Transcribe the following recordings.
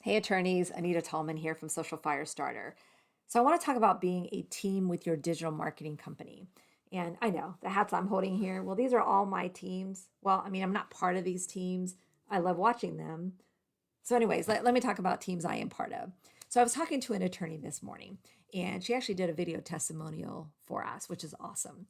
Hey attorneys, Anita Tallman here from Social Firestarter. So I want to talk about being a team with your digital marketing company. And I know the hats I'm holding here, well, these are all my teams. Well, I mean, I'm not part of these teams. I love watching them. So, anyways, let me talk about teams I am part of. So I was talking to an attorney this morning, and she actually did a video testimonial for us, which is awesome.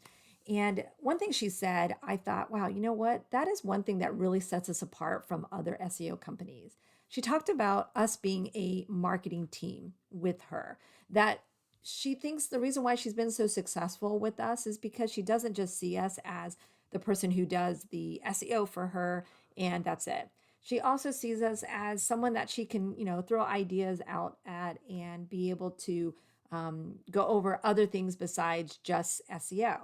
And one thing she said, I thought, wow, you know what? That is one thing that really sets us apart from other SEO companies. She talked about us being a marketing team with her, that she thinks the reason why she's been so successful with us is because she doesn't just see us as the person who does the SEO for her and that's it. She also sees us as someone that she can, throw ideas out at and be able to go over other things besides just SEO.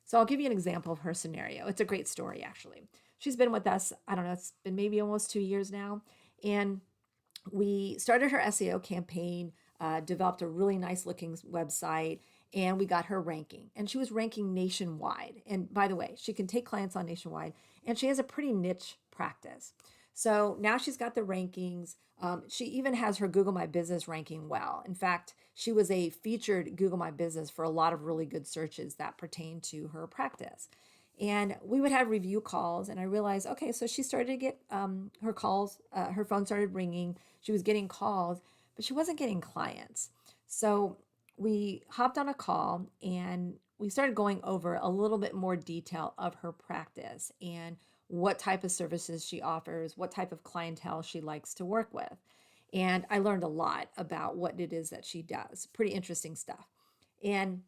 So I'll give you an example of her scenario. It's a great story, actually. She's been with us, I don't know, it's been maybe almost 2 years now. And we started her SEO campaign, developed a really nice looking website, and we got her ranking. And she was ranking nationwide. And by the way, she can take clients on nationwide, and she has a pretty niche practice. So now she's got the rankings. She even has her Google My Business ranking well. In fact, she was a featured Google My Business for a lot of really good searches that pertain to her practice. And we would have review calls, and I realized, okay, so she started to get her calls, her phone started ringing. She was getting calls, but she wasn't getting clients. So we hopped on a call and we started going over a little bit more detail of her practice and what type of services she offers, what type of clientele she likes to work with. And I learned a lot about what it is that she does. Pretty interesting stuff. And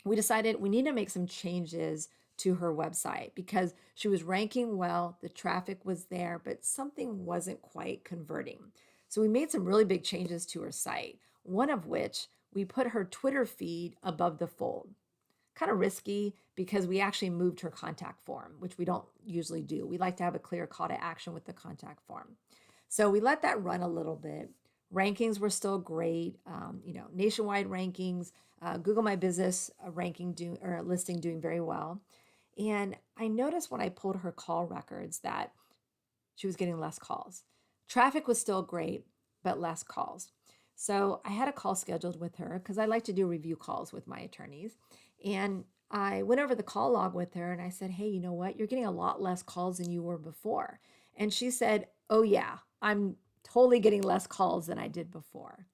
we decided we need to make some changes to her website because she was ranking well, the traffic was there, but something wasn't quite converting. So we made some really big changes to her site, one of which we put her Twitter feed above the fold. Kind of risky because we actually moved her contact form, which we don't usually do. We like to have a clear call to action with the contact form. So we let that run a little bit. Rankings were still great, nationwide rankings, Google My Business ranking or listing doing very well. And I noticed when I pulled her call records that she was getting less calls. Traffic was still great, but less calls. So I had a call scheduled with her because I like to do review calls with my attorneys. And I went over the call log with her and I said, hey, you know what? You're getting a lot less calls than you were before. And she said, oh, yeah, I'm totally getting less calls than I did before.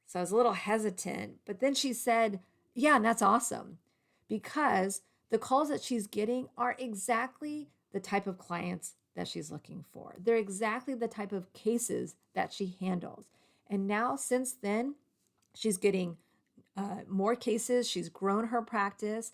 So I was a little hesitant, but then she said, yeah, and that's awesome because the calls that she's getting are exactly the type of clients that she's looking for. They're exactly the type of cases that she handles. And now, since then, she's getting more cases. She's grown her practice.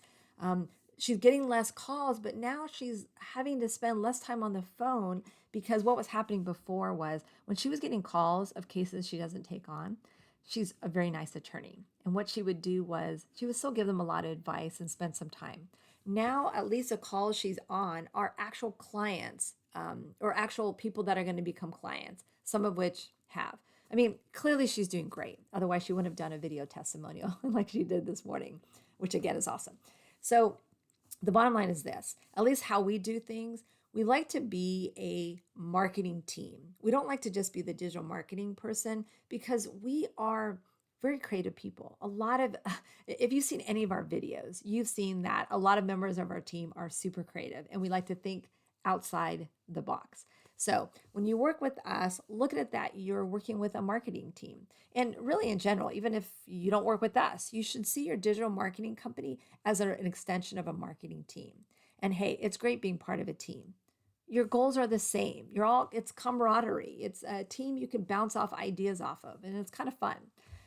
She's getting less calls, but now she's having to spend less time on the phone because what was happening before was when she was getting calls of cases she doesn't take on, she's a very nice attorney. And what she would do was she would still give them a lot of advice and spend some time. Now, at least the calls she's on are actual clients or actual people that are going to become clients, some of which have. I mean, clearly she's doing great. Otherwise, she wouldn't have done a video testimonial like she did this morning, which again is awesome. So, the bottom line is this, at least how we do things, we like to be a marketing team. We don't like to just be the digital marketing person because we are very creative people. A lot of, if you've seen any of our videos, you've seen that a lot of members of our team are super creative and we like to think outside the box. So when you work with us, look at it that you're working with a marketing team. And really, in general, even if you don't work with us, you should see your digital marketing company as an extension of a marketing team. And hey, it's great being part of a team. Your goals are the same. It's camaraderie. It's a team you can bounce off ideas off of, and it's kind of fun.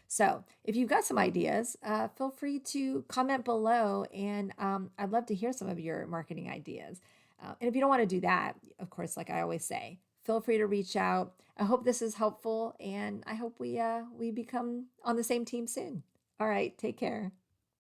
So if you've got some ideas, feel free to comment below, and I'd love to hear some of your marketing ideas. And if you don't want to do that, of course, like I always say, feel free to reach out. I hope this is helpful, and I hope we become on the same team soon. All right, take care.